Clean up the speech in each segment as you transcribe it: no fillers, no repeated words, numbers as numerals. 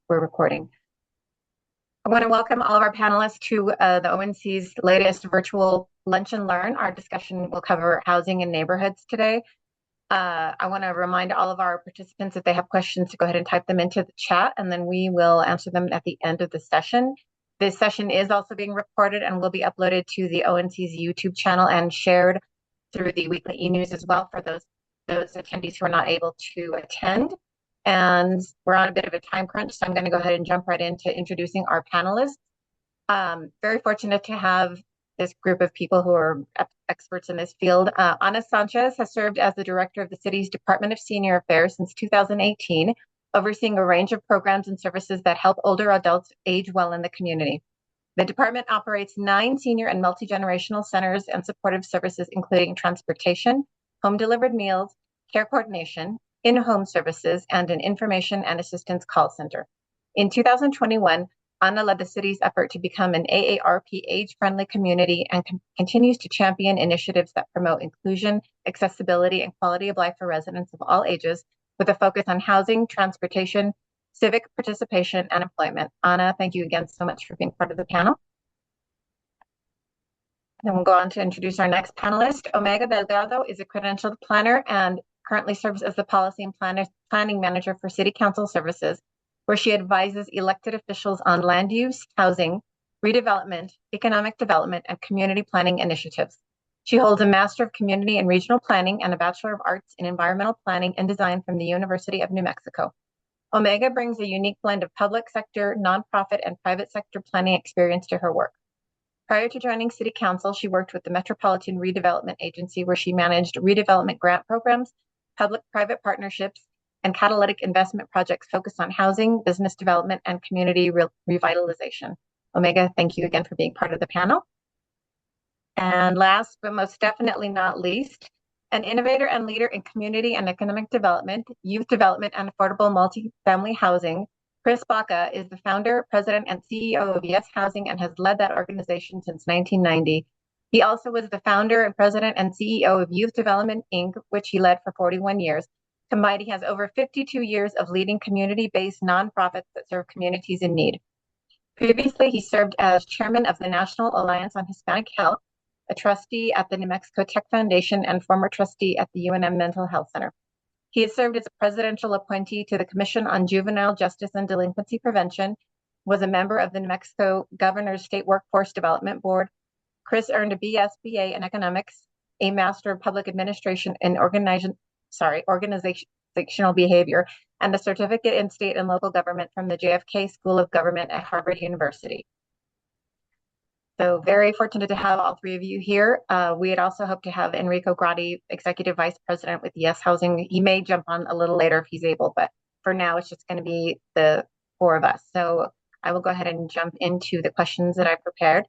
we're recording. I want to welcome all of our panelists to the ONC's latest virtual Lunch and Learn. Our discussion will cover housing and neighborhoods today. I want to remind all of our participants if they have questions to go ahead and type them into the chat, and then we will answer them at the end of the session. This session is also being recorded and will be uploaded to the ONC's YouTube channel and shared through the weekly e-news as well for those attendees who are not able to attend. And we're on a bit of a time crunch, so I'm going to go ahead and jump right into introducing our panelists. Very fortunate to have this group of people who are experts in this field. Ana Sanchez has served as the director of the city's Department of Senior Affairs since 2018, overseeing a range of programs and services that help older adults age well in the community. The department operates 9 senior and multi-generational centers and supportive services, including transportation, home-delivered meals, care coordination, in-home services, and an information and assistance call center. In 2021, Ana led the city's effort to become an AARP age-friendly community and continues to champion initiatives that promote inclusion, accessibility, and quality of life for residents of all ages, with a focus on housing, transportation, civic participation, and employment. Ana, thank you again so much for being part of the panel. Then we'll go on to introduce our next panelist. Omega Delgado is a credentialed planner and currently serves as the policy and planning manager for City Council Services, where she advises elected officials on land use, housing, redevelopment, economic development, and community planning initiatives. She holds a Master of Community and Regional Planning and a Bachelor of Arts in Environmental Planning and Design from the University of New Mexico. Omega brings a unique blend of public sector, nonprofit, and private sector planning experience to her work. Prior to joining City Council, she worked with the Metropolitan Redevelopment Agency, where she managed redevelopment grant programs, public-private partnerships, and catalytic investment projects focused on housing, business development, and community revitalization. Omega, thank you again for being part of the panel. And last, but most definitely not least, an innovator and leader in community and economic development, youth development, and affordable multifamily housing, Chris Baca is the founder, president, and CEO of Yes Housing and has led that organization since 1990. He also was the founder and president and CEO of Youth Development, Inc., which he led for 41 years. Combined, he has over 52 years of leading community-based nonprofits that serve communities in need. Previously, he served as chairman of the National Alliance on Hispanic Health, a trustee at the New Mexico Tech Foundation, and former trustee at the UNM Mental Health Center. He has served as a presidential appointee to the Commission on Juvenile Justice and Delinquency Prevention, was a member of the New Mexico Governor's State Workforce Development Board. Chris earned a BSBA in economics, a Master of Public Administration in organizational behavior, and a certificate in state and local government from the JFK School of Government at Harvard University. So very fortunate to have all three of you here. We had also hoped to have Enrico Grotti, Executive Vice President with Yes Housing. He may jump on a little later if he's able, but for now it's just going to be the 4 of us. So I will go ahead and jump into the questions that I prepared.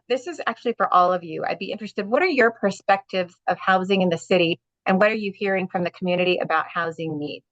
This is actually for all of you. I'd be interested, what are your perspectives of housing in the city, and what are you hearing from the community about housing needs?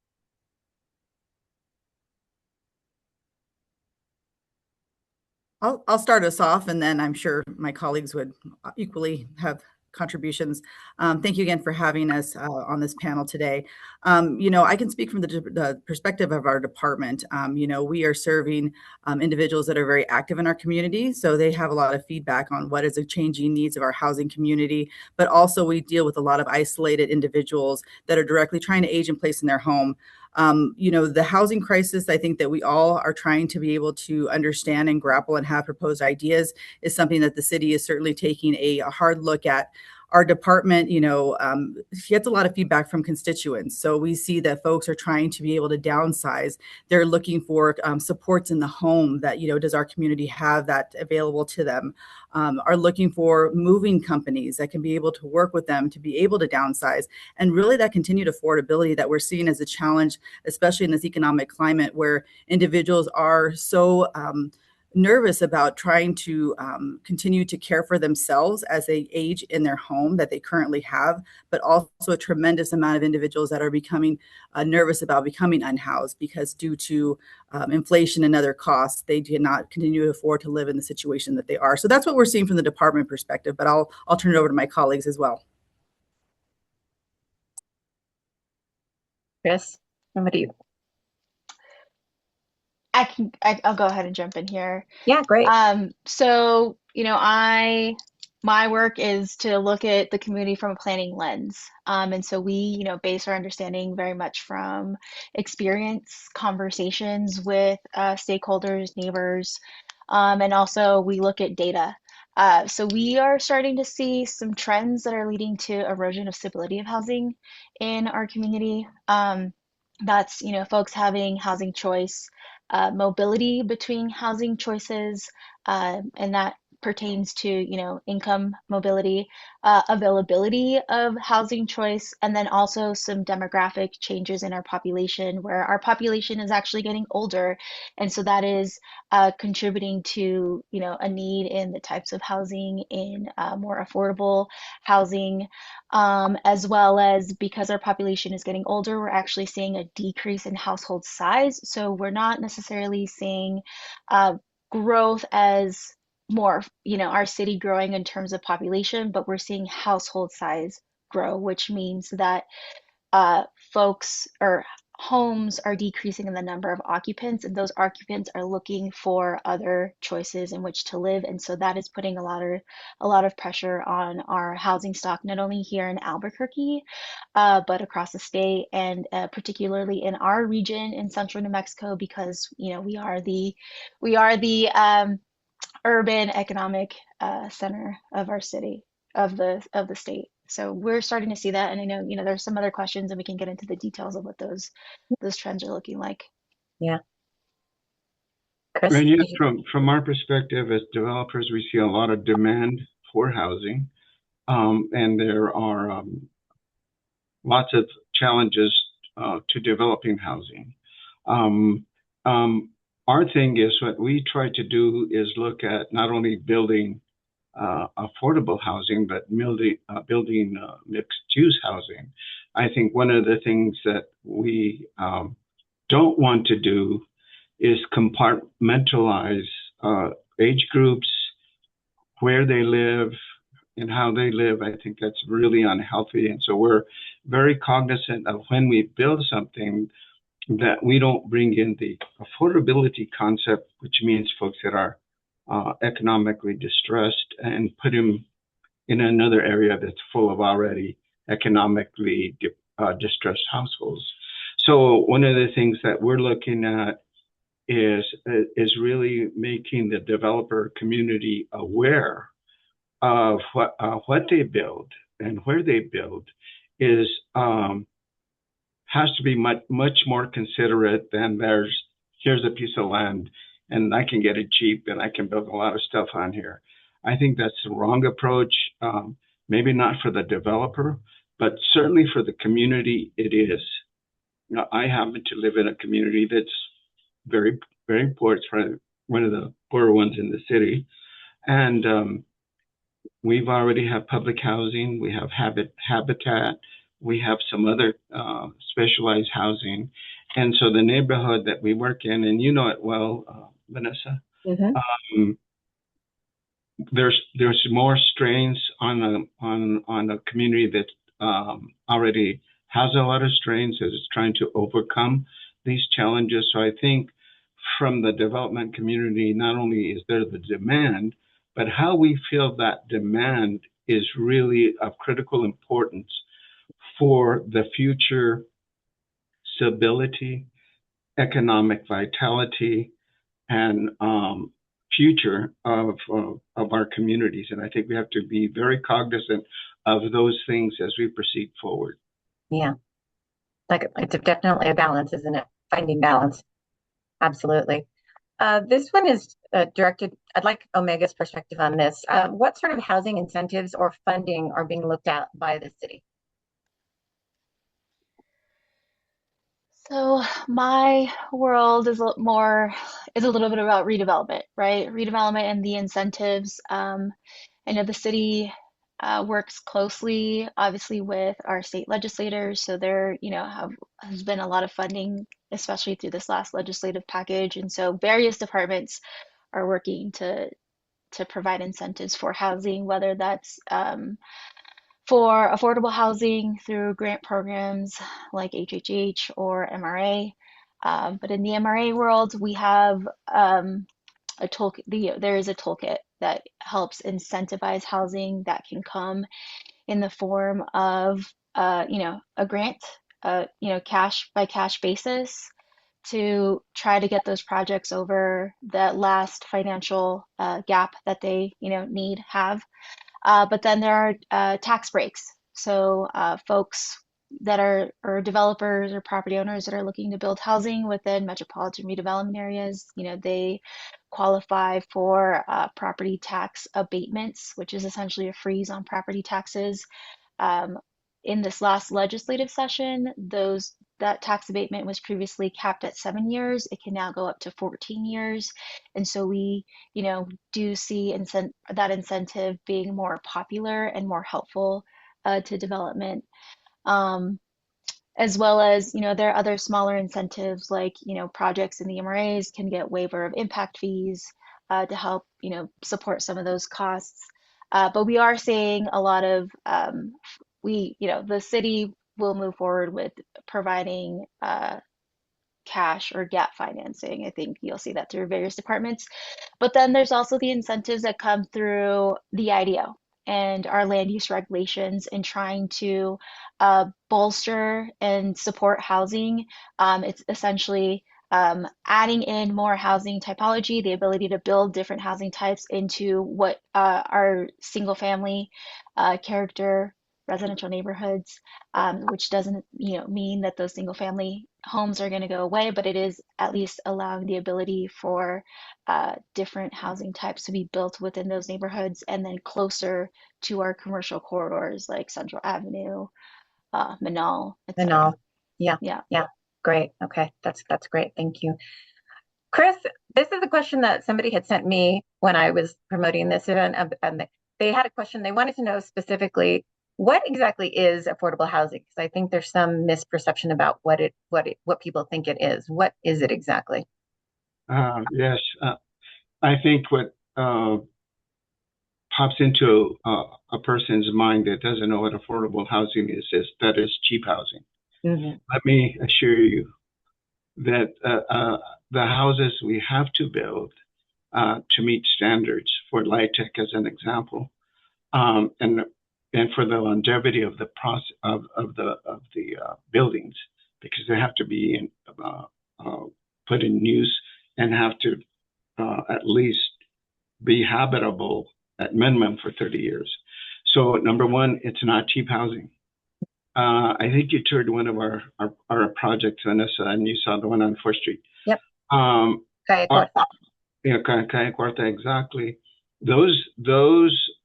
I'll start us off, and then I'm sure my colleagues would equally have contributions. Thank you again for having us on this panel today. I can speak from the perspective of our department. We are serving individuals that are very active in our community, so they have a lot of feedback on what is the changing needs of our housing community, but also we deal with a lot of isolated individuals that are directly trying to age in place in their home. The housing crisis, I think that we all are trying to be able to understand and grapple and have proposed ideas is something that the city is certainly taking a hard look at. Our department, gets a lot of feedback from constituents. So we see that folks are trying to be able to downsize. They're looking for supports in the home that, does our community have that available to them? Are looking for moving companies that can be able to work with them to be able to downsize. And really that continued affordability that we're seeing as a challenge, especially in this economic climate where individuals are so nervous about trying to continue to care for themselves as they age in their home that they currently have, but also a tremendous amount of individuals that are becoming nervous about becoming unhoused because due to inflation and other costs, they cannot continue to afford to live in the situation that they are. So that's what we're seeing from the department perspective, but I'll turn it over to my colleagues as well. Chris, over to you. I'll go ahead and jump in here. Yeah, great. So, my work is to look at the community from a planning lens. And so we, base our understanding very much from experience, conversations with stakeholders, neighbors, and also we look at data. So we are starting to see some trends that are leading to erosion of stability of housing in our community. That's, folks having housing choice, mobility between housing choices, and that pertains to, income mobility, availability of housing choice, and then also some demographic changes in our population, where our population is actually getting older, and so that is contributing to, a need in the types of housing in more affordable housing, as well as because our population is getting older, we're actually seeing a decrease in household size. So we're not necessarily seeing uh, growth as more, our city growing in terms of population, but we're seeing household size grow, which means that uh, folks or homes are decreasing in the number of occupants, and those occupants are looking for other choices in which to live. And so that is putting a lot of pressure on our housing stock, not only here in Albuquerque, but across the state, and particularly in our region in central New Mexico, because we are the urban economic center of our city, of the state. So we're starting to see that, and I know, there's some other questions, and we can get into the details of what those trends are looking like. Yeah. Chris, And yes, did you? from our perspective as developers, we see a lot of demand for housing, and there are lots of challenges to developing housing. Um, our thing is what we try to do is look at not only building affordable housing, but building mixed-use housing. I think one of the things that we don't want to do is compartmentalize age groups, where they live, and how they live. I think that's really unhealthy. And so we're very cognizant of when we build something that we don't bring in the affordability concept, which means folks that are economically distressed, and put them in another area that's full of already economically distressed households. So one of the things that we're looking at is really making the developer community aware of what they build and where they build is has to be much more considerate than here's a piece of land and I can get it cheap and I can build a lot of stuff on here. I think that's the wrong approach. Maybe not for the developer, but certainly for the community, it is. I happen to live in a community that's very, very poor. It's probably one of the poorer ones in the city. And we've already have public housing, we have habitat, we have some other specialized housing. And so the neighborhood that we work in, and you know it well, Vanessa, Mhm. um, there's more strains on a community that already has a lot of strains, that is trying to overcome these challenges. So I think from the development community, not only is there the demand, but how we feel that demand is really of critical importance for the future stability, economic vitality, and future of our communities. And I think we have to be very cognizant of those things as we proceed forward. Yeah. Like it's definitely a balance, isn't it? Finding balance. Absolutely. This one is directed, I'd like Omega's perspective on this. What sort of housing incentives or funding are being looked at by the city? So my world is a little bit about redevelopment, right? Redevelopment and the incentives. I know the city works closely, obviously, with our state legislators. So there, has been a lot of funding, especially through this last legislative package. And so various departments are working to provide incentives for housing, whether that's for affordable housing through grant programs like HHH or MRA, But in the MRA world, we have a toolkit. There is a toolkit that helps incentivize housing that can come in the form of a grant, cash by cash basis to try to get those projects over that last financial gap that they have. But then there are tax breaks. So folks that are or developers or property owners that are looking to build housing within metropolitan redevelopment areas, they qualify for property tax abatements, which is essentially a freeze on property taxes. In this last legislative session, that tax abatement was previously capped at 7 years. It can now go up to 14 years. And so we, do see that incentive being more popular and more helpful to development. As well as, there are other smaller incentives like, projects in the MRAs can get waiver of impact fees to help, support some of those costs. But we are seeing a lot of, the city will move forward with providing cash or gap financing. I think you'll see that through various departments. But then there's also the incentives that come through the IDO and our land use regulations and trying to bolster and support housing. It's essentially adding in more housing typology, the ability to build different housing types into what are single family character residential neighborhoods, which doesn't mean that those single family homes are going to go away, but it is at least allowing the ability for different housing types to be built within those neighborhoods and then closer to our commercial corridors like Central Avenue, Manal, etc. Manal. Yeah. Yeah. Yeah. Great. Okay. That's great. Thank you. Chris, this is a question that somebody had sent me when I was promoting this event, and they had a question. They wanted to know specifically what exactly is affordable housing, because I think there's some misperception about what people think it is. What is it exactly? Yes, I think what pops into a person's mind that doesn't know what affordable housing is that is cheap housing. Mm-hmm. Let me assure you that the houses we have to build to meet standards for LIHTC as an example, and for the longevity of the process of the buildings, because they have to be put in use and have to at least be habitable at minimum for 30 years. So number one, it's not cheap housing. I think you toured one of our projects, Vanessa, and you saw the one on 4th Street. Yep. Calle Cuarta. Yeah, Calle Cuarta, exactly. Those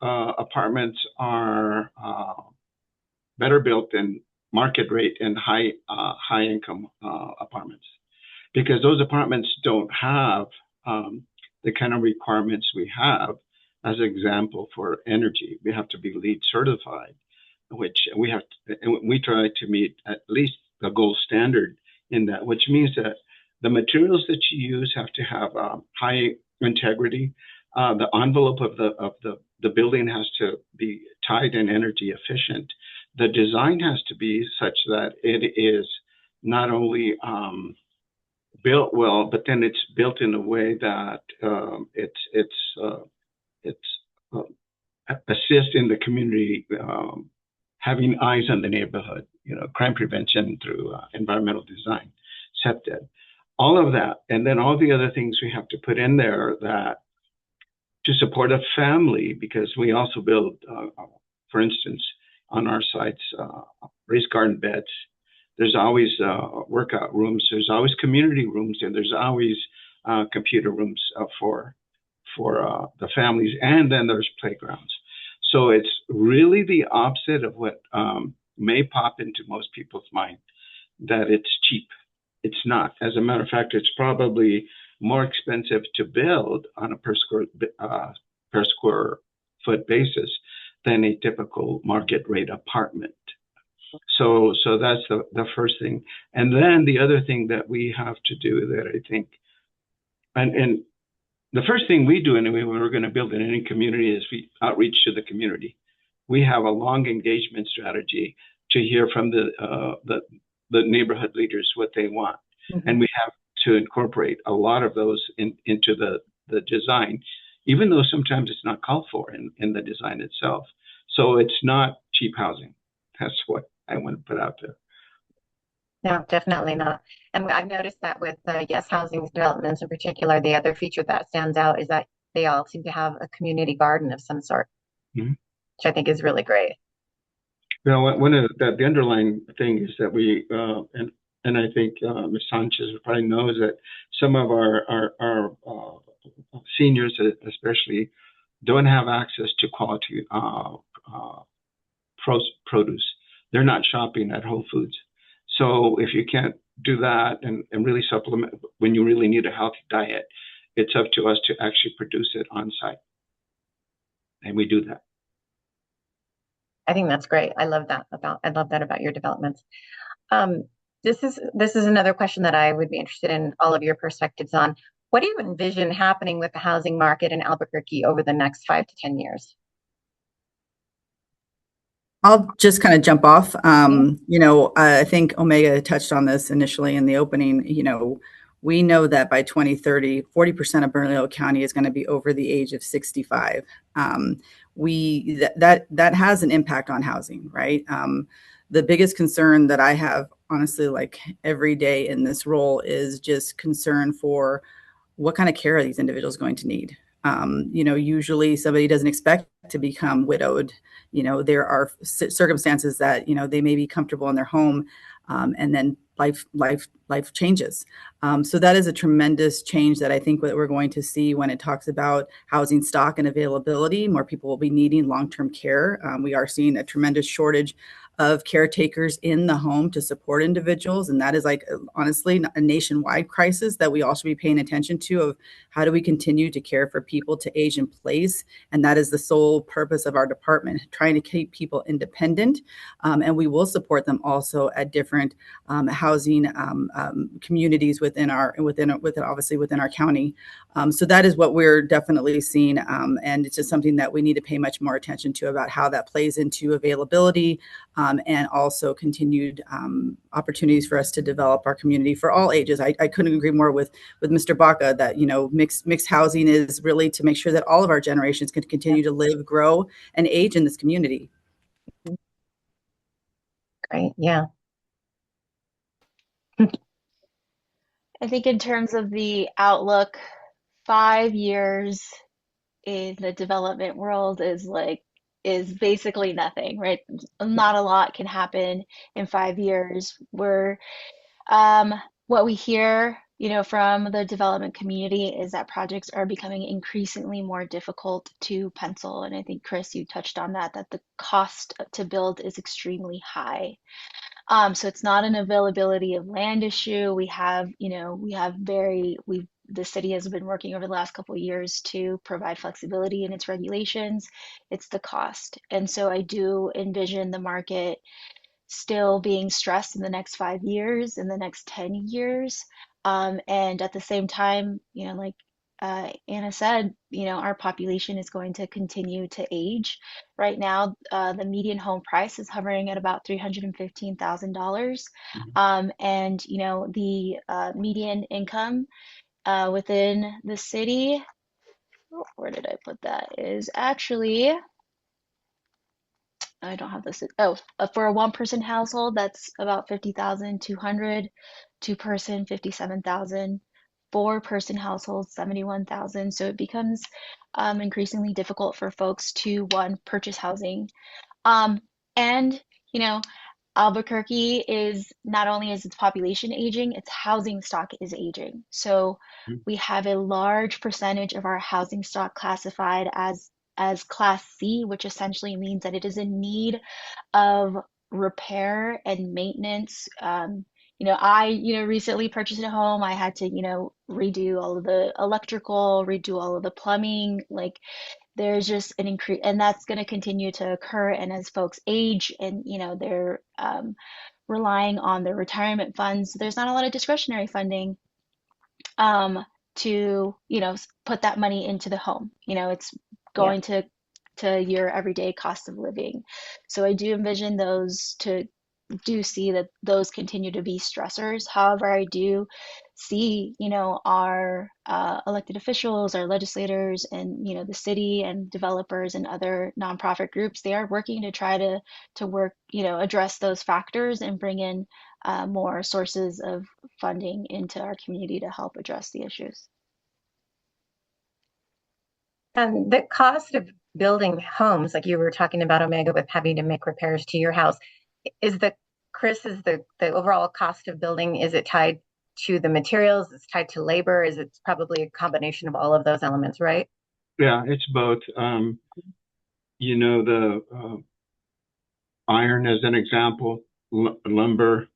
apartments are better built than market rate and high income apartments, because those apartments don't have the kind of requirements we have. As an example, for energy, we have to be LEED certified, which we try to meet at least the gold standard in that, which means that the materials that you use have to have high integrity. The envelope of the building has to be tight and energy efficient. The design has to be such that it is not only built well, but then it's built in a way that assist in the community, having eyes on the neighborhood, crime prevention through environmental design, SEPTED, all of that. And then all the other things we have to put in there that to support a family, because we also build, for instance, on our sites, raised garden beds. There's always workout rooms. There's always community rooms, and there's always computer rooms for the families, and then there's playgrounds. So it's really the opposite of what may pop into most people's mind, that it's cheap. It's not. As a matter of fact, it's probably more expensive to build on a per square foot basis than a typical market rate apartment. So that's the first thing. And then the other thing that we have to do that I think, and the first thing we do anyway when we're going to build in any community is we outreach to the community. We have a long engagement strategy to hear from the neighborhood leaders what they want. Mhm. And we have to incorporate a lot of those into the design, even though sometimes it's not called for in the design itself. So it's not cheap housing. That's what I want to put out there. No, definitely not. And I've noticed that with yes housing developments in particular, the other feature that stands out is that they all seem to have a community garden of some sort, Mhm. which I think is really great. Well, one of the underlying thing is that we and I think Ms. Sanchez probably knows that some of our seniors, especially, don't have access to quality produce. They're not shopping at Whole Foods. So if you can't do that and really supplement when you really need a healthy diet, it's up to us to actually produce it on site. And we do that. I think that's great. I love that about your developments. Um, this is another question that I would be interested in all of your perspectives on. What do you envision happening with the housing market in Albuquerque over the next 5 to 10 years? I'll just kind of jump off. I think Omega touched on this initially in the opening. We know that by 2030, 40% of Bernalillo County is going to be over the age of 65. That has an impact on housing, right? The biggest concern that I have, honestly, like every day in this role, is just concern for what kind of care are these individuals going to need. Usually somebody doesn't expect to become widowed. There are circumstances that, they may be comfortable in their home, and then life changes. So that is a tremendous change that I think that we're going to see when it talks about housing stock and availability. More people will be needing long-term care. We are seeing a tremendous shortage of caretakers in the home to support individuals. And that is, like, honestly, a nationwide crisis that we all should be paying attention to, of how do we continue to care for people to age in place. And that is the sole purpose of our department, trying to keep people independent. And we will support them also at different housing communities within obviously within our county. So that is what we're definitely seeing. And it's just something that we need to pay much more attention to, about how that plays into availability, and also continued opportunities for us to develop our community for all ages. I couldn't agree more with Mr. Baca that, mixed housing is really to make sure that all of our generations can continue to live, grow, and age in this community. Great. Yeah. I think in terms of the outlook, 5 years in the development world is basically nothing, right? Not a lot can happen in 5 years. What we hear, from the development community is that projects are becoming increasingly more difficult to pencil. And I think, Chris, you touched on that the cost to build is extremely high. So it's not an availability of land issue. The city has been working over the last couple of years to provide flexibility in its regulations. It's the cost. And so I do envision the market still being stressed in the next 5 years, in the next 10 years. And at the same time, like Anna said, our population is going to continue to age. Right now, the median home price is hovering at about $315,000. And, the median income within the city, where did I put that, is actually, I don't have this. Oh, for a one-person household, that's about 50,200. Two-person, 57,000. Four-person household, 71,000. So it becomes increasingly difficult for folks to, one, purchase housing. And, Albuquerque is, not only is its population aging, its housing stock is aging. So we have a large percentage of our housing stock classified as Class C, which essentially means that it is in need of repair and maintenance. I recently purchased a home. I had to redo all of the electrical, redo all of the plumbing. Like, there's just an increase, and that's going to continue to occur. And as folks age and they're relying on their retirement funds, there's not a lot of discretionary funding to put that money into the home. It's going to your everyday cost of living. So I do envision those to do see that those continue to be stressors. However, I do see, our elected officials, our legislators, and the city and developers and other nonprofit groups, they are working to try to work, address those factors and bring in more sources of funding into our community to help address the issues. And the cost of building homes, like you were talking about, Omega, with having to make repairs to your house, is the overall cost of building, is it tied to the materials? It's tied to labor? Is it probably a combination of all of those elements, right? Yeah, it's both. The iron as an example, lumber,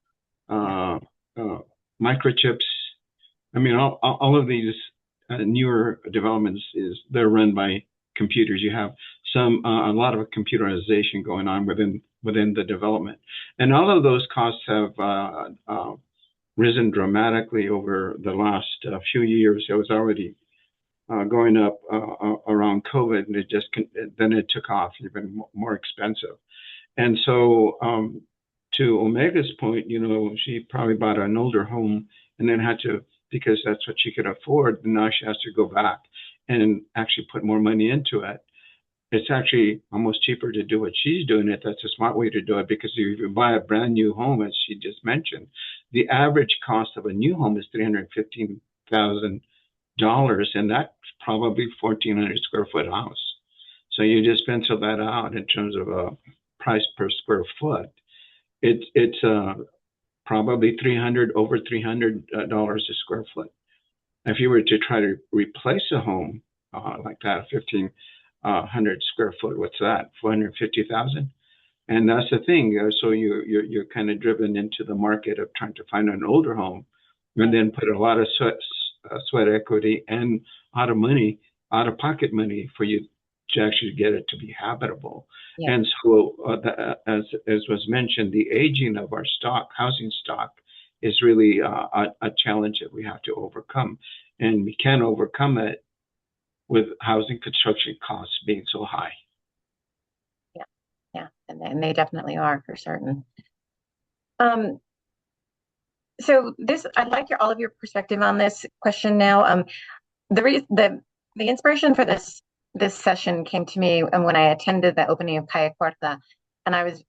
microchips. I mean, all of these newer developments they're run by computers. You have a lot of computerization going on within the development, and all of those costs have risen dramatically over the last few years. It was already going up around COVID, and then it took off, even more expensive. And so, to Omega's point, she probably bought an older home and then had to, because that's what she could afford, and now she has to go back and actually put more money into it. It's actually almost cheaper to do what she's doing it. That's a smart way to do it, because if you buy a brand new home, as she just mentioned, the average cost of a new home is $315,000, and that's probably 1,400 square foot house. So you just pencil that out in terms of a price per square foot. It's probably over $300 a square foot. If you were to try to replace a home like that, 1,500 square foot, what's that? 450,000. And that's the thing. So you're kind of driven into the market of trying to find an older home, and then put a lot of sweat equity and out of pocket money for you to actually get it to be habitable. Yeah. And so, as was mentioned, the aging of our housing stock, is really a challenge that we have to overcome, and we can't overcome it with housing construction costs being so high. Yeah, and they definitely are, for certain. So I'd like all of your perspective on this question now. The inspiration for this session came to me when I attended the opening of Calle Cuarta, and I was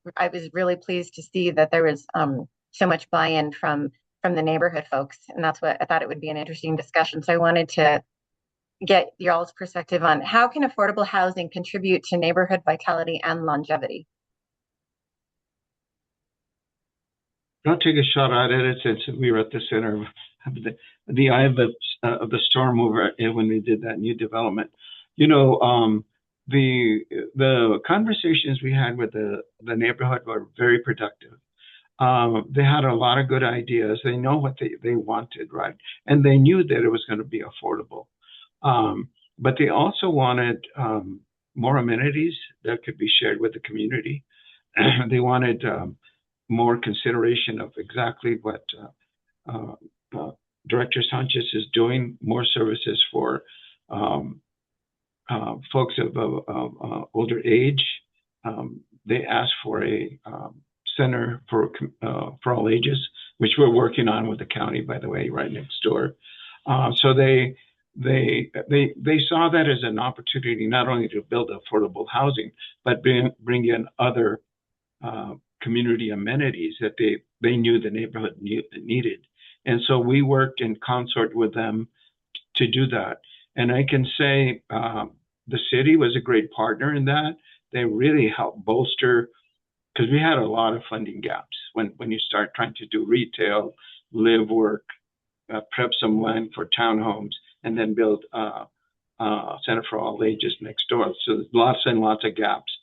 really pleased to see that there was so much buy-in from the neighborhood folks, and that's what I thought it would be an interesting discussion. So I wanted to get y'all's perspective on how can affordable housing contribute to neighborhood vitality and longevity. I'll take a shot at it, since we were at the center of the eye of the storm over when they did that new development. The conversations we had with the neighborhood were very productive. They had a lot of good ideas. They know what they wanted, right? And they knew that it was going to be affordable. But they also wanted more amenities that could be shared with the community. They wanted more consideration of exactly what Director Sanchez is doing, more services for folks of older age. They asked for a center for all ages, which we're working on with the county, by the way, right next door. So they saw that as an opportunity not only to build affordable housing, but bring in other community amenities that they knew the neighborhood needed. And so we worked in consort with them to do that. And I can say the city was a great partner in that. They really helped bolster, because we had a lot of funding gaps when you start trying to do retail, live, work, prep some land for townhomes, and then build a center for all ages next door. So there's lots and lots of gaps.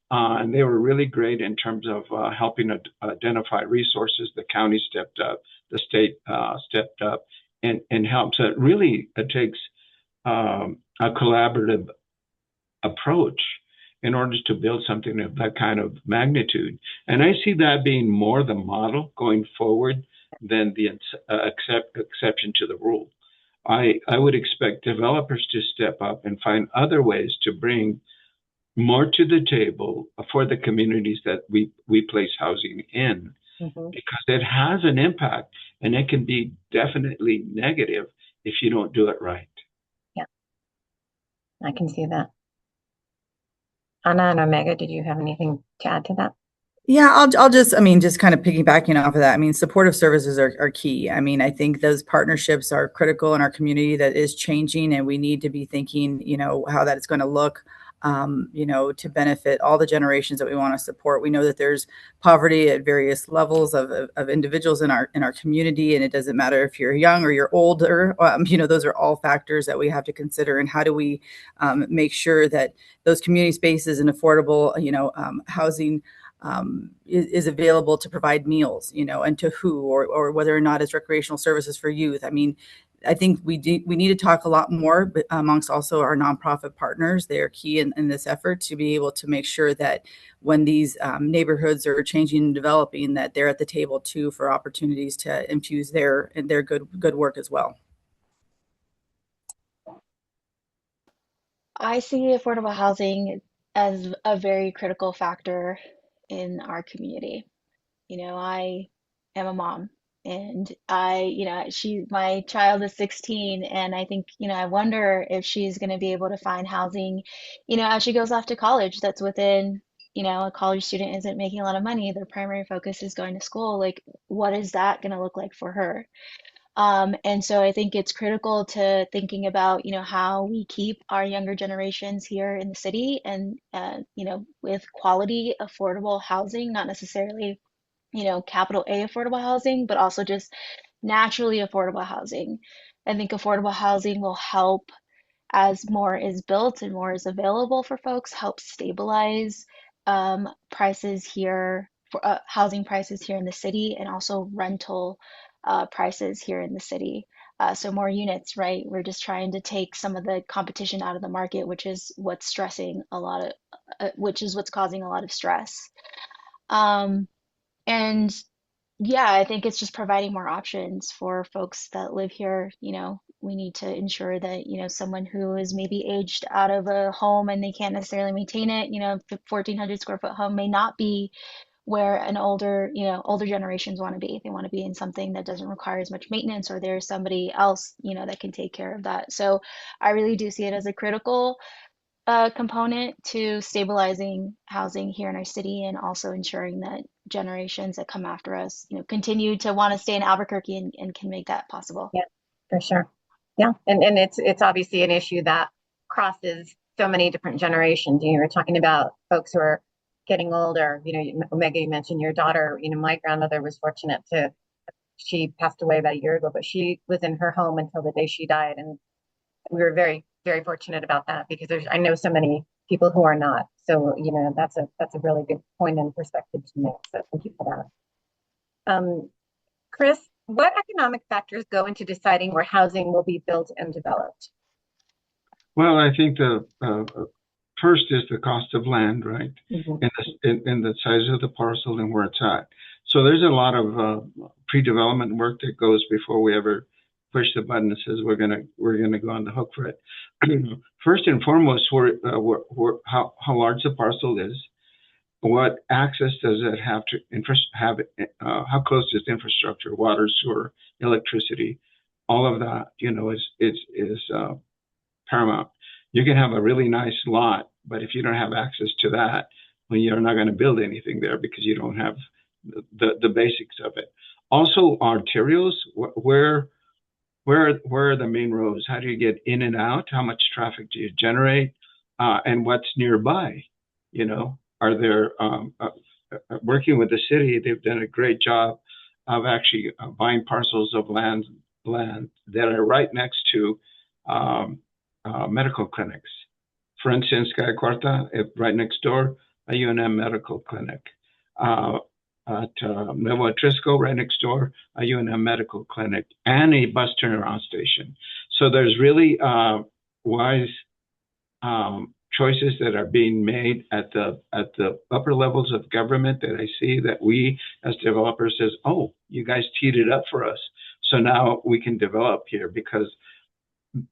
And they were really great in terms of helping identify resources. The county stepped up, the state stepped up and helped. So it takes a collaborative approach in order to build something of that kind of magnitude. And I see that being more the model going forward than the exception to the rule. I would expect developers to step up and find other ways to bring more to the table for the communities that we place housing in. because it has an impact, and it can be definitely negative if you don't do it right. Yeah, I can see that. Anna and Omega, did you have anything to add to that? Yeah, I'll just, just kind of piggybacking off of that. Supportive services are key. I think those partnerships are critical in our community that is changing, and we need to be thinking, how that is going to look, to benefit all the generations that we want to support. We know that there's poverty at various levels of individuals in our community, and it doesn't matter if you're young or you're older. Those are all factors that we have to consider. And how do we make sure that those community spaces and affordable, housing is available to provide meals, and to who, or whether or not it's recreational services for youth. I think we need to talk a lot more, but amongst also our nonprofit partners. They are key in this effort to be able to make sure that when these neighborhoods are changing and developing, that they're at the table too for opportunities to infuse their good work as well. I see affordable housing as a very critical factor in our community. I am a mom, and my child is 16, and I think, I wonder if she's going to be able to find housing, as she goes off to college that's within, a college student isn't making a lot of money. Their primary focus is going to school. Like, what is that going to look like for her? And so I think it's critical to thinking about, how we keep our younger generations here in the city, and, with quality, affordable housing, not necessarily, capital A affordable housing, but also just naturally affordable housing. I think affordable housing will help as more is built and more is available for folks, help stabilize prices here for housing prices here in the city, and also rental prices here in the city. So more units, right? We're just trying to take some of the competition out of the market, which is what's which is what's causing a lot of stress. And yeah, I think it's just providing more options for folks that live here. We need to ensure that, someone who is maybe aged out of a home and they can't necessarily maintain it, 1,400 square foot home may not be where an older generations want to be. They want to be in something that doesn't require as much maintenance, or there's somebody else, that can take care of that. So I really do see it as a critical component to stabilizing housing here in our city, and also ensuring that generations that come after us, continue to want to stay in Albuquerque, and can make that possible. Yeah, for sure. Yeah, and it's obviously an issue that crosses so many different generations. You were talking about folks who are getting older. Omega, you mentioned your daughter. My grandmother was fortunate she passed away about a year ago, but she was in her home until the day she died, and we were very, very fortunate about that, because I know so many people who are not. So, that's a really good point and perspective to make. So thank you for that. Chris, what economic factors go into deciding where housing will be built and developed? Well, I think the first is the cost of land, right? And the size of the parcel and where it's at. So there's a lot of pre-development work that goes before we ever push the button that says we're gonna go on the hook for it. First and foremost, how large the parcel is, what access does it have to how close is infrastructure, water, sewer, electricity, all of that, is paramount. You can have a really nice lot, but if you don't have access to that, well, you're not going to build anything there because you don't have the basics of it. Also, arterials, where are the main roads? How do you get in and out? How much traffic do you generate? And what's nearby? Are there working with the city? They've done a great job of actually buying parcels of land that are right next to medical clinics. For instance, Calle Cuarta, right next door, a UNM medical clinic. At Nuevo Atrisco, right next door, a UNM medical clinic, and a bus turnaround station. So there's really wise choices that are being made at the upper levels of government that I see that we as developers says, oh, you guys teed it up for us. So now we can develop here, because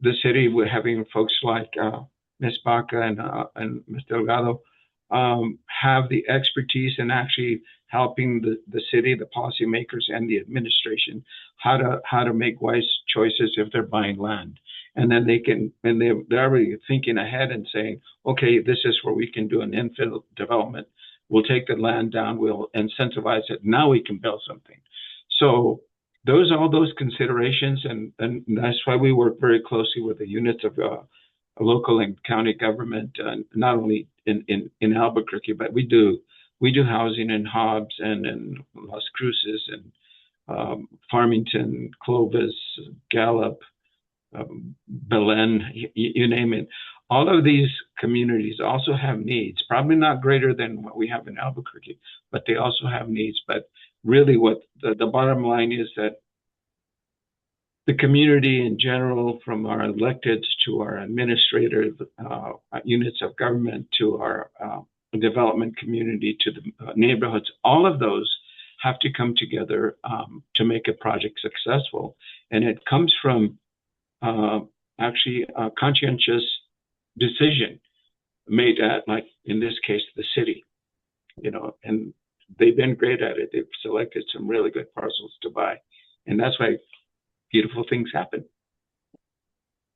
the city, we're having folks like Ms. Baca and Ms. Delgado have the expertise in actually helping the city, the policymakers, and the administration how to make wise choices if they're buying land. And then they're already thinking ahead and saying, okay, this is where we can do an infill development. We'll take the land down, we'll incentivize it. Now we can build something. So all those considerations, and that's why we work very closely with the units of local and county government, not only in Albuquerque, but we do housing in Hobbs and in Las Cruces and Farmington, Clovis, Gallup, Belen, you name it. All of these communities also have needs, probably not greater than what we have in Albuquerque, but they also have needs. But really what the bottom line is that the community in general, from our electeds to our administrative units of government to our development community to the neighborhoods, all of those have to come together to make a project successful. And it comes from actually a conscientious decision made at, like in this case, the city, and they've been great at it. They've selected some really good parcels to buy. And that's why beautiful things happen.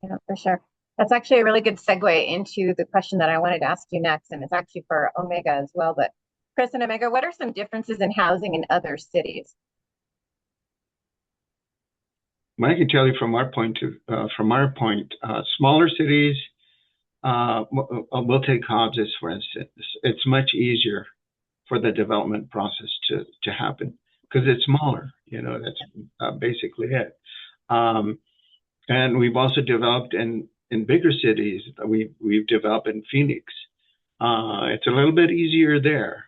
Yeah, for sure. That's actually a really good segue into the question that I wanted to ask you next. And it's actually for Omega as well. But Chris and Omega, what are some differences in housing in other cities? I can tell you from our point, smaller cities, we'll take Hobbs as for instance. It's much easier for the development process to happen because it's smaller. That's basically it. And we've also developed in bigger cities. We've developed in Phoenix. It's a little bit easier there.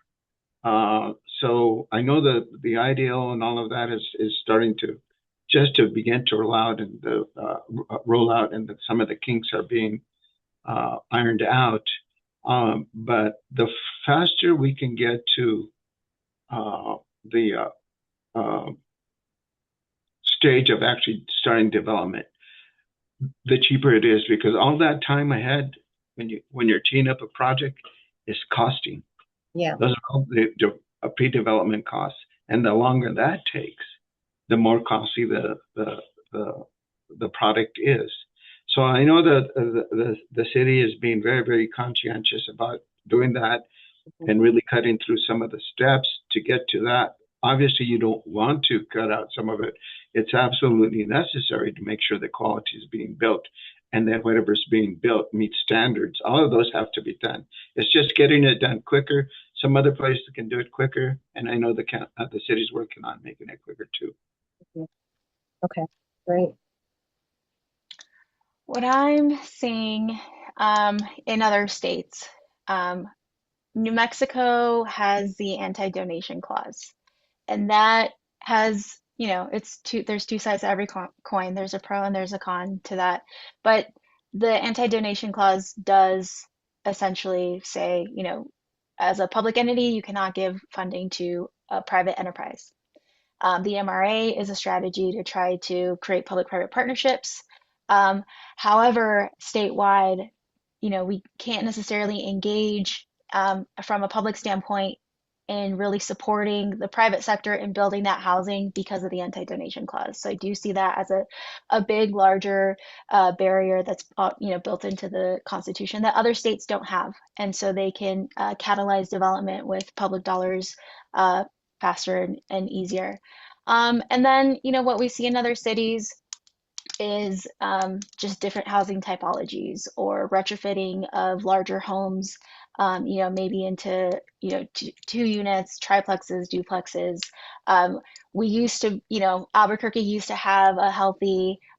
So I know that the ideal and all of that is starting to begin to roll out, and some of the kinks are being ironed out. But the faster we can get to the stage of actually starting development, the cheaper it is, because all that time ahead when you're teeing up a project is costing. Yeah, those are all the pre-development costs, and the longer that takes, the more costly the product is. So I know that the city is being very, very conscientious about doing that and really cutting through some of the steps to get to that. Obviously, you don't want to cut out some of it. It's absolutely necessary to make sure the quality is being built and that whatever's being built meets standards. All of those have to be done. It's just getting it done quicker. Some other places can do it quicker, and I know the city's working on making it quicker too. Okay, great. What I'm seeing in other states, New Mexico has the anti-donation clause, and that has, there's two sides to every coin. There's a pro and there's a con to that. But the anti-donation clause does essentially say, as a public entity, you cannot give funding to a private enterprise. The MRA is a strategy to try to create public-private partnerships. However, statewide, we can't necessarily engage from a public standpoint in really supporting the private sector in building that housing because of the anti-donation clause. So I do see that as a big, larger barrier that's built into the Constitution that other states don't have, and so they can catalyze development with public dollars faster and easier. And then what we see in other cities is just different housing typologies or retrofitting of larger homes, maybe into, two units, triplexes, duplexes. We used to, Albuquerque used to have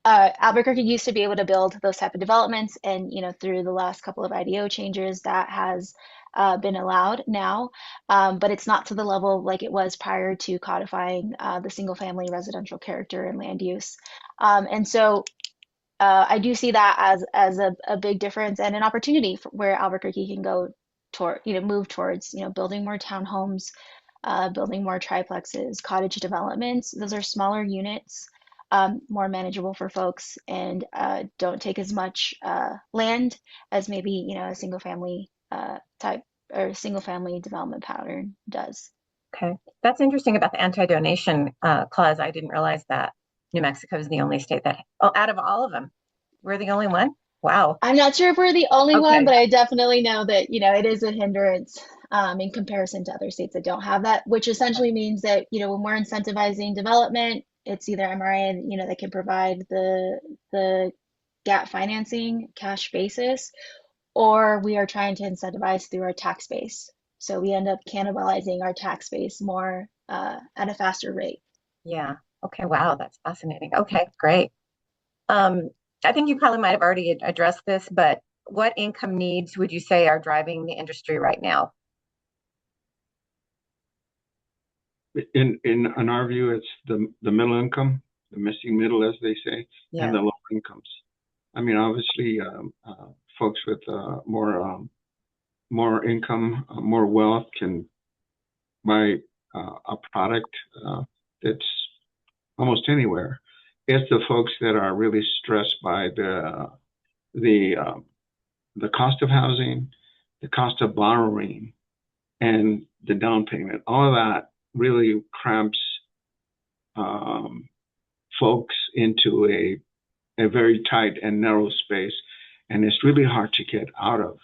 Albuquerque used to be able to build those type of developments. And, through the last couple of IDO changes, that has been allowed now, but it's not to the level like it was prior to codifying the single family residential character and land use. And so I do see that as a big difference and an opportunity where Albuquerque can go toward, move towards, building more townhomes, building more triplexes, cottage developments. Those are smaller units, more manageable for folks, and don't take as much land as maybe, a single family type or single family development pattern does. Okay. That's interesting about the anti-donation clause. I didn't realize that New Mexico is the only state that, oh, out of all of them, we're the only one? Wow. I'm not sure if we're the only one, Okay. but I definitely know that, it is a hindrance in comparison to other states that don't have that, which essentially means that, when we're incentivizing development, it's either MRA, that can provide the gap financing cash basis, or we are trying to incentivize through our tax base. So we end up cannibalizing our tax base more at a faster rate. Yeah. Okay. Wow. That's fascinating. Okay. Great. Um, I think you probably might have already addressed this, but what income needs would you say are driving the industry right now? In our view, it's the middle income, the missing middle, as they say, Yeah. and the low incomes. I mean, obviously, folks with more income, more wealth can buy a product that's almost anywhere. It's the folks that are really stressed by the cost of housing, the cost of borrowing, and the down payment. All of that really cramps folks into a very tight and narrow space, and it's really hard to get out of.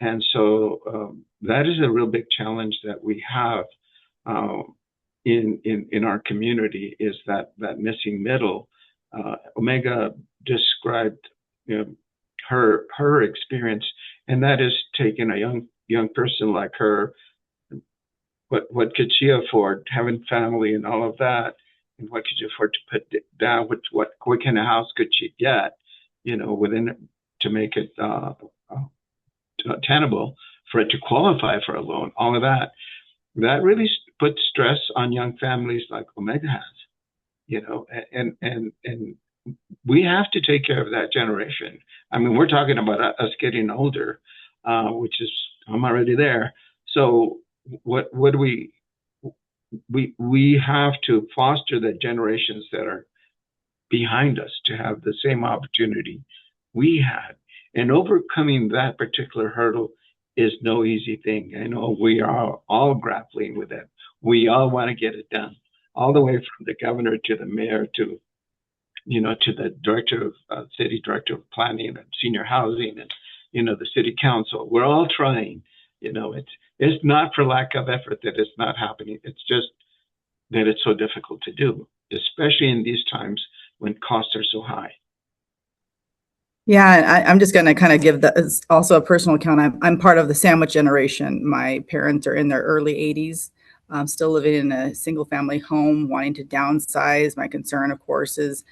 And so that is a real big challenge that we have in our community, is that missing middle. Omega described her experience, and that is taking a young person like her. What could she afford, having family and all of that, and what could she afford to put down? What kind of house could she get, within, to make it tenable for it to qualify for a loan? All of that really puts stress on young families like Omega has, and we have to take care of that generation. I mean, we're talking about us getting older, which is, I'm already there. So what do we have to foster the generations that are behind us to have the same opportunity we had, and overcoming that particular hurdle is no easy thing. I know we are all grappling with it. We all want to get it done, all the way from the governor to the mayor to the director of city director of planning and senior housing, and the city council. We're all trying. It's not for lack of effort that it's not happening. It's just that it's so difficult to do, especially in these times when costs are so high. Yeah, I'm just going to kind of give also a personal account. I'm part of the sandwich generation. My parents are in their early 80s, still living in a single family home, wanting to downsize. My concern, of course, is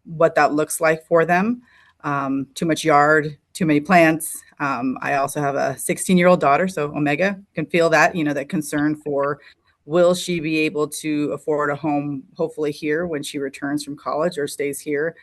what that looks like for them. Too much yard, too many plants. I also have a 16-year-old daughter, so Omega can feel that, that concern for, will she be able to afford a home, hopefully here when she returns from college or stays here.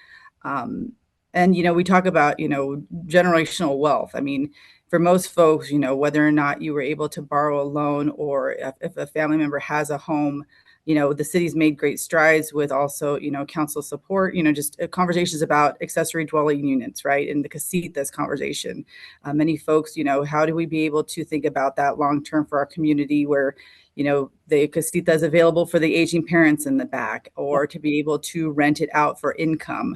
And, we talk about, generational wealth. I mean, for most folks, whether or not you were able to borrow a loan, or if a family member has a home, the city's made great strides with also, council support, just conversations about accessory dwelling units, right? And the casitas conversation. Many folks, how do we be able to think about that long-term for our community, where, the casita is available for the aging parents in the back, or to be able to rent it out for income.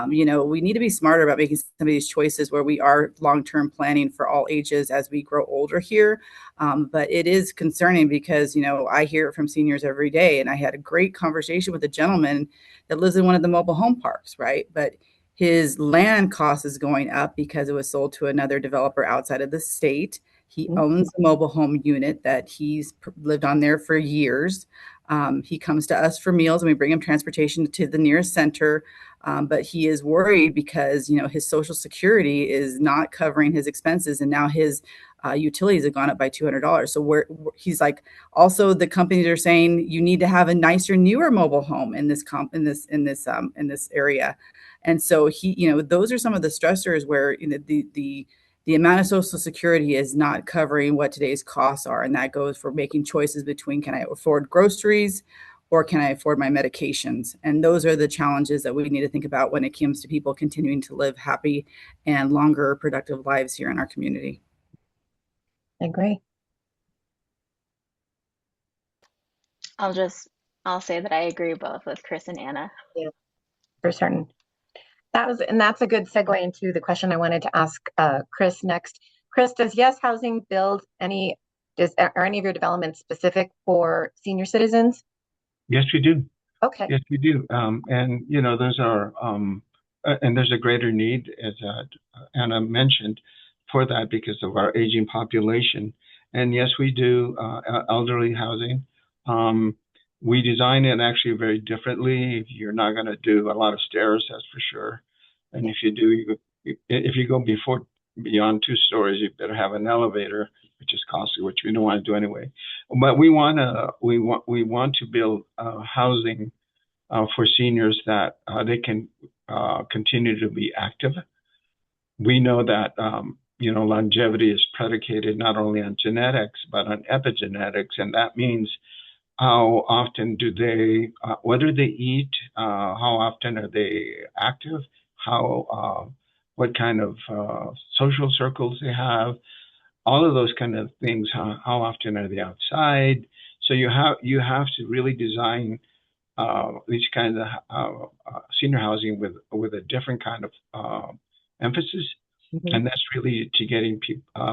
We need to be smarter about making some of these choices where we are long-term planning for all ages as we grow older here. But it is concerning because, I hear it from seniors every day. And I had a great conversation with a gentleman that lives in one of the mobile home parks, right? But his land cost is going up because it was sold to another developer outside of the state. He owns a mobile home unit that he's lived on there for years. He comes to us for meals, and we bring him transportation to the nearest center. But he is worried because, his Social Security is not covering his expenses, and now his utilities have gone up by $200. So he's like, also the companies are saying you need to have a nicer, newer mobile home in this area. And so those are some of the stressors where the amount of Social Security is not covering what today's costs are. And that goes for making choices between, can I afford groceries or can I afford my medications? And those are the challenges that we need to think about when it comes to people continuing to live happy and longer productive lives here in our community. I agree. I'll say that I agree both with Chris and Anna. Yeah, for certain. That's a good segue into the question I wanted to ask Chris next. Chris, does Yes Housing build are any of your developments specific for senior citizens? Yes, we do. Okay. Yes, we do. And those are and there's a greater need, as Anna mentioned, for that because of our aging population. And yes, we do elderly housing. We design it actually very differently. You're not going to do a lot of stairs, that's for sure. And if you do, if you go beyond 2 stories, you better have an elevator, which is costly, which we don't want to do anyway. But we want to build housing for seniors that they can continue to be active. We know that longevity is predicated not only on genetics but on epigenetics, and that means how often do they, what do they eat, how often are they active, what kind of social circles they have, all of those kind of things. How often are they outside? So you have to really design these kinds of senior housing with a different kind of emphasis, and that's really to getting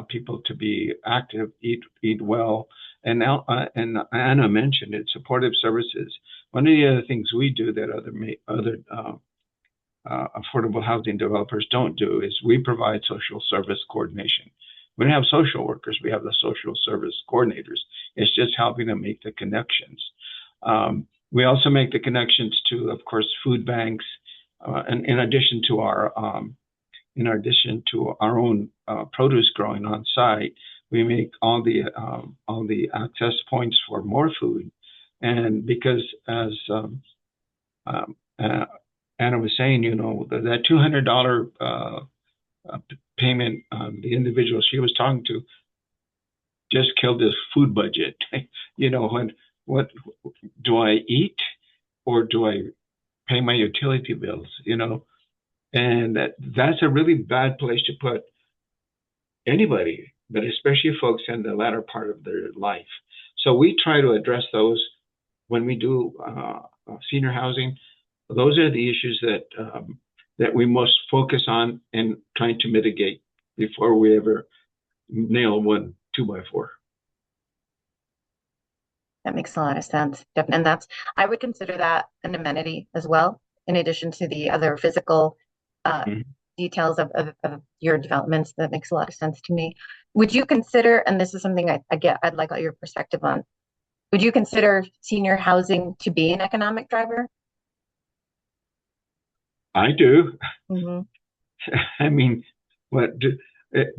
people to be active, eat well, and now and Anna mentioned it, supportive services. One of the other things we do that other affordable housing developers don't do is we provide social service coordination. We don't have social workers; we have the social service coordinators. It's just helping them make the connections. We also make the connections to, of course, food banks, and in addition to our own produce growing on site, we make all the access points for more food. And because, as Anna was saying, that $200 payment, the individual she was talking to just killed his food budget. What do I eat, or do I pay my utility bills? And that's a really bad place to put anybody, but especially folks in the latter part of their life. So we try to address those when we do senior housing. Those are the issues that we must focus on and trying to mitigate before we ever nail one 2x4. That makes a lot of sense. And I would consider that an amenity as well, in addition to the other physical details of your developments. That makes a lot of sense to me. Would you consider, and this is something I'd like your perspective on, would you consider senior housing to be an economic driver? I do. Mm-hmm. I mean,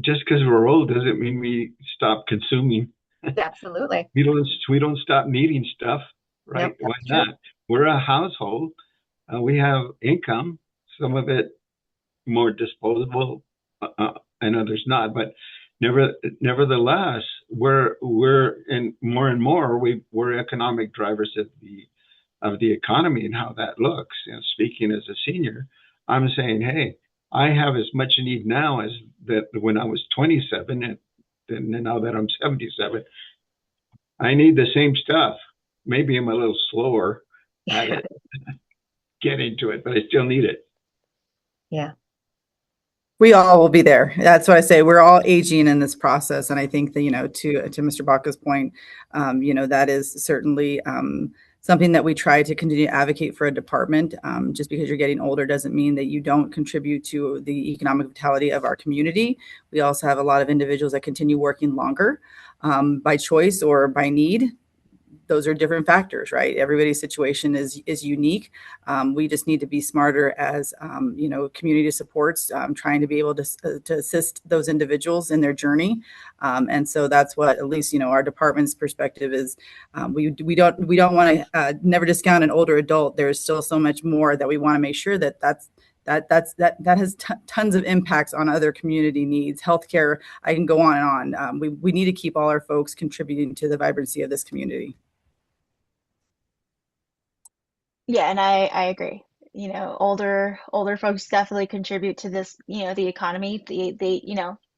just because we're old doesn't mean we stop consuming. Absolutely. We don't stop needing stuff, right? Nope, Why not? true. We're a household. We have income, some of it more disposable, and others not. But nevertheless, we're in more and more we're economic drivers of the economy and how that looks. Speaking as a senior, I'm saying, hey, I have as much need now as that when I was 27, and now that I'm 77. I need the same stuff. Maybe I'm a little slower at it, getting to it, but I still need it. Yeah. We all will be there. That's why I say we're all aging in this process. And I think that, to Mr. Baca's point, that is certainly something that we try to continue to advocate for a department. Just because you're getting older doesn't mean that you don't contribute to the economic vitality of our community. We also have a lot of individuals that continue working longer by choice or by need. Those are different factors, right? Everybody's situation is unique. We just need to be smarter as community supports, trying to be able to assist those individuals in their journey. And so that's what at least our department's perspective is. We don't want to never discount an older adult. There's still so much more that we want to make sure that has tons of impacts on other community needs, healthcare. I can go on and on. We need to keep all our folks contributing to the vibrancy of this community. Yeah, and I agree. Older folks definitely contribute to this, the economy. They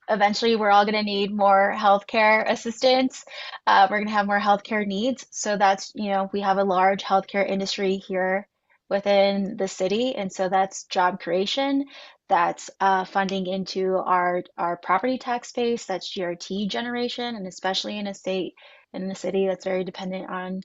eventually we're all going to need more healthcare assistance. We're going to have more healthcare needs. So that's, we have a large healthcare industry here within the city. And so that's job creation. That's funding into our property tax base. That's GRT generation. And especially in a state, in the city that's very dependent on,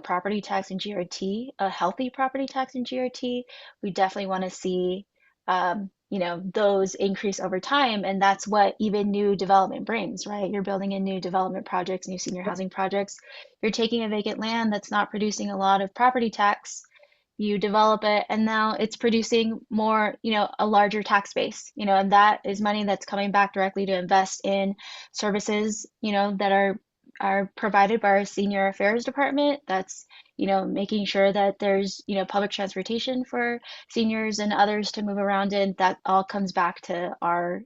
property tax and GRT, a healthy property tax and GRT. We definitely want to see those increase over time. And that's what even new development brings, right? You're building in new development projects, new senior housing projects. You're taking a vacant land that's not producing a lot of property tax. You develop it, and now it's producing more, a larger tax base, and that is money that's coming back directly to invest in services, that are provided by our senior affairs department. That's, making sure that there's, public transportation for seniors and others to move around in. That all comes back to our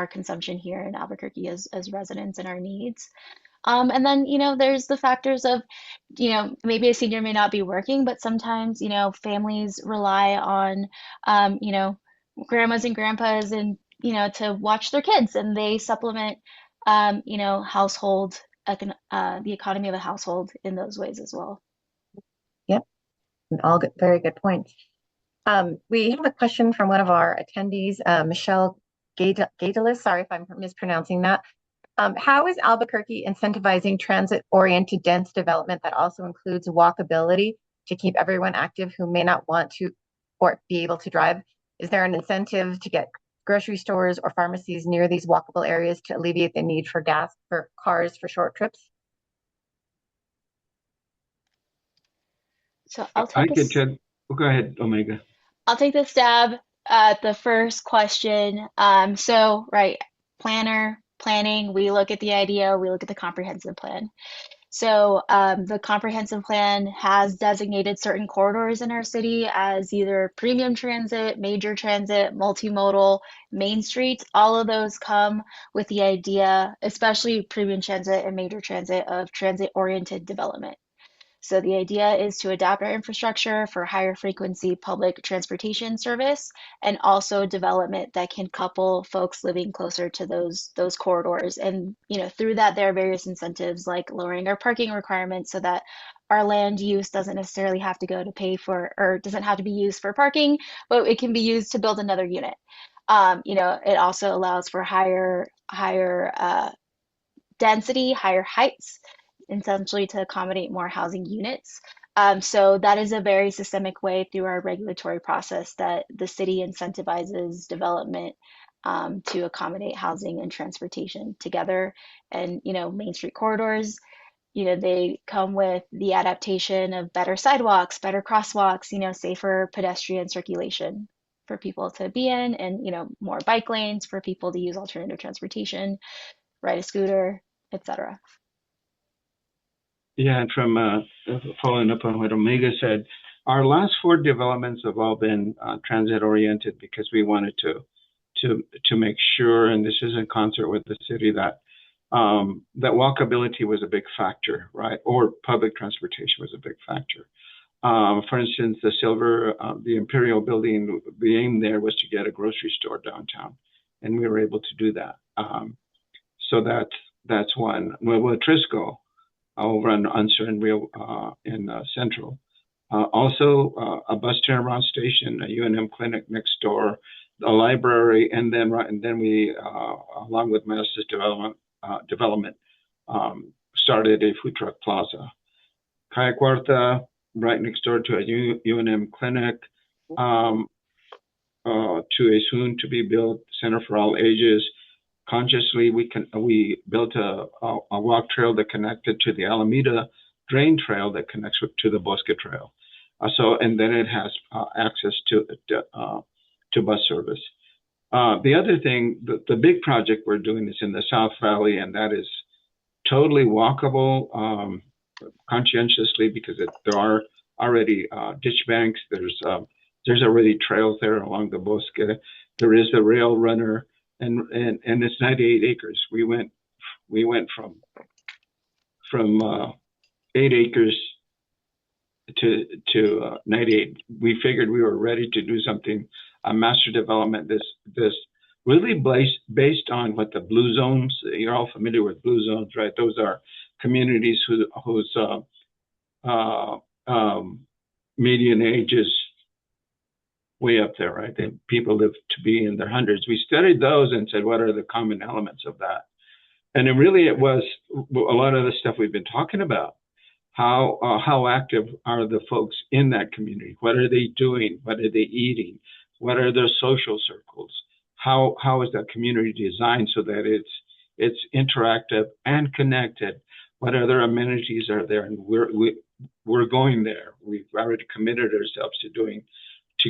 consumption here in Albuquerque as residents and our needs. And then, there's the factors of, maybe a senior may not be working, but sometimes, families rely on, grandmas and grandpas and, to watch their kids, and they supplement, the economy of a household in those ways as well. Yep, all good, very good points. We have a question from one of our attendees, Michelle Gaidalis. Sorry if I'm mispronouncing that. How is Albuquerque incentivizing transit-oriented dense development that also includes walkability to keep everyone active who may not want to or be able to drive? Is there an incentive to get grocery stores or pharmacies near these walkable areas to alleviate the need for gas for cars for short trips? So I'll take go ahead, Omega. I'll take the stab at the first question. Right, planning, we look at the idea, we look at the comprehensive plan. So the comprehensive plan has designated certain corridors in our city as either premium transit, major transit, multimodal, main streets. All of those come with the idea, especially premium transit and major transit, of transit-oriented development. So the idea is to adapt our infrastructure for higher frequency public transportation service, and also development that can couple folks living closer to those corridors. And through that, there are various incentives like lowering our parking requirements so that our land use doesn't necessarily have to go to pay for, or doesn't have to be used for parking, but it can be used to build another unit. It also allows for higher density, higher heights, essentially to accommodate more housing units. So that is a very systemic way through our regulatory process that the city incentivizes development to accommodate housing and transportation together. And, Main Street corridors, they come with the adaptation of better sidewalks, better crosswalks, safer pedestrian circulation for people to be in, and, more bike lanes for people to use alternative transportation, ride a scooter, etc. Yeah, and from following up on what Omega said, our last 4 developments have all been transit-oriented because we wanted to make sure, and this is in concert with the city, that that walkability was a big factor, right? Or public transportation was a big factor. For instance, the Imperial building, the aim there was to get a grocery store downtown, and we were able to do that. So that's one. Well, with Trisco, over on Uncertain in Central. Also, a bus turnaround station, a UNM clinic next door, a library, and then we, along with Master's Development, started a food truck plaza. Calle Cuarta, right next door to a UNM clinic, to a soon-to-be-built Center for All Ages. Consciously, we built a walk trail that connected to the Alameda Drain Trail that connects to the Bosque Trail. And then it has access to bus service. The other thing, the big project we're doing is in the South Valley, and that is totally walkable, conscientiously, because there are already ditch banks. There's already trails there along the Bosque. There is a rail runner. And it's 98 acres. We went from 8 acres to 98. We figured we were ready to do something, a master development this really based on what the blue zones, you're all familiar with blue zones, right? Those are communities whose uh, median age is way up there, right? People live to be in their hundreds. We studied those and said, what are the common elements of that? And it was a lot of the stuff we've been talking about. How active are the folks in that community? What are they doing? What are they eating? What are their social circles? How is that community designed so that it's interactive and connected? What other amenities are there? And we're going there. We've already committed ourselves to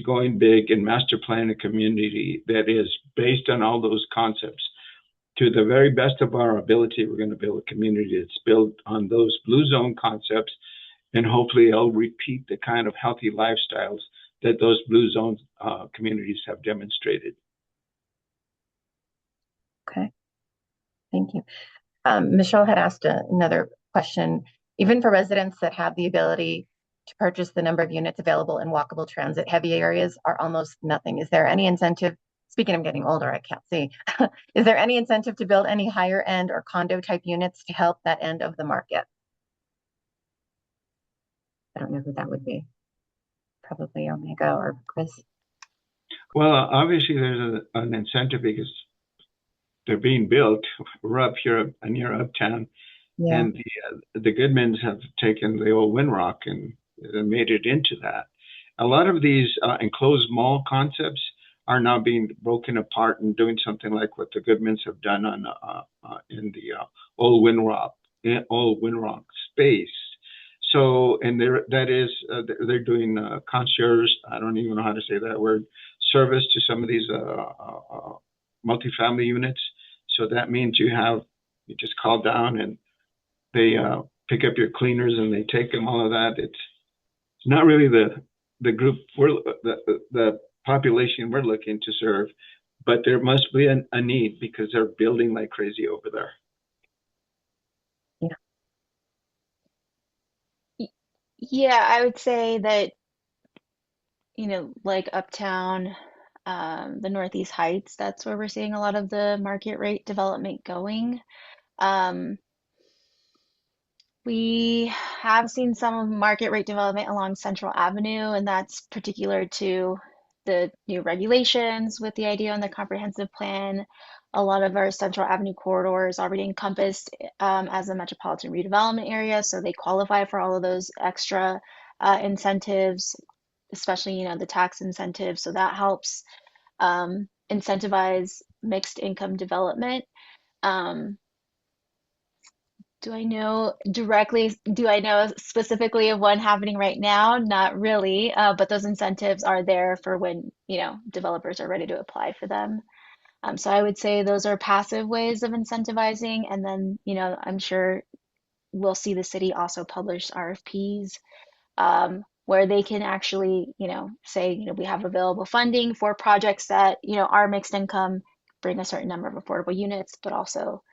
going big and master plan a community that is based on all those concepts. To the very best of our ability, we're going to build a community that's built on those blue zone concepts, and hopefully it'll repeat the kind of healthy lifestyles that those blue zone communities have demonstrated. Okay, thank you. Michelle had asked another question. Even for residents that have the ability to purchase, the number of units available in walkable transit heavy areas are almost nothing. Is there any incentive? Speaking of getting older, I can't see. Is there any incentive to build any higher end or condo type units to help that end of the market? I don't know who that would be. Probably Omega or Chris. Well, obviously there's an incentive because they're being built. We're up here near Uptown, Yeah. and the Goodmans have taken the old Windrock and made it into that. A lot of these enclosed mall concepts are now being broken apart and doing something like what the Goodmans have done on in the old Windrock space. So, and they're doing concierge. I don't even know how to say that word. Service to some of these multifamily units. So that means you just call down and they pick up your cleaners and they take them. All of that. It's not really the group the population we're looking to serve, but there must be a need because they're building like crazy over there. Yeah, I would say that, like Uptown, the Northeast Heights, that's where we're seeing a lot of the market rate development going. Um, we have seen some market rate development along Central Avenue, and that's particular to the new regulations with the idea on the comprehensive plan. A lot of our Central Avenue corridor is already encompassed as a metropolitan redevelopment area, so they qualify for all of those extra incentives, especially, the tax incentives. So that helps incentivize mixed income development. Do I know specifically of one happening right now? Not really, but those incentives are there for when, developers are ready to apply for them. So I would say those are passive ways of incentivizing. And then, I'm sure we'll see the city also publish RFPs where they can actually, say, we have available funding for projects that, are mixed income, bring a certain number of affordable units, but also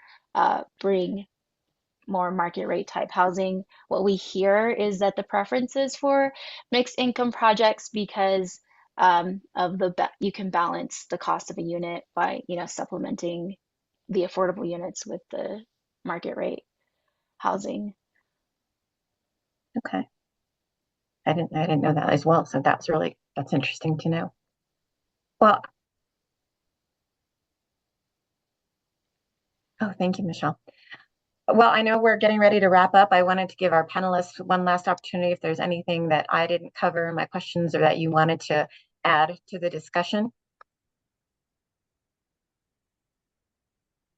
bring more market rate type housing. What we hear is that the preference is for mixed income projects because of you can balance the cost of a unit by, supplementing the affordable units with the market rate housing. Okay. I didn't know that as well. So that's interesting to know. Well, thank you, Michelle. Well, I know we're getting ready to wrap up. I wanted to give our panelists one last opportunity if there's anything that I didn't cover in my questions or that you wanted to add to the discussion.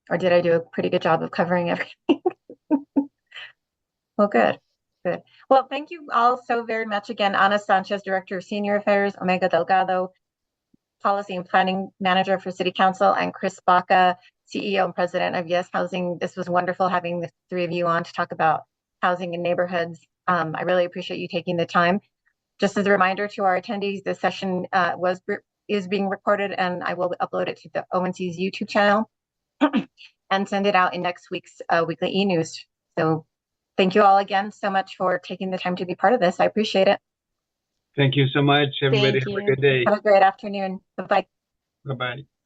Or did I do a pretty good job of covering everything? Well, good. Well, thank you all so very much again. Ana Sanchez, Director of Senior Affairs, Omega Delgado, Policy and Planning Manager for City Council, and Chris Baca, CEO and President of Yes Housing. This was wonderful having the three of you on to talk about housing in neighborhoods. I really appreciate you taking the time. Just as a reminder to our attendees, this session is being recorded, and I will upload it to the ONC's YouTube channel and send it out in next week's weekly e-news. So thank you all again so much for taking the time to be part of this. I appreciate it. Thank you so much, everybody. Have a good day. Have a great afternoon. Bye-bye. Bye-bye.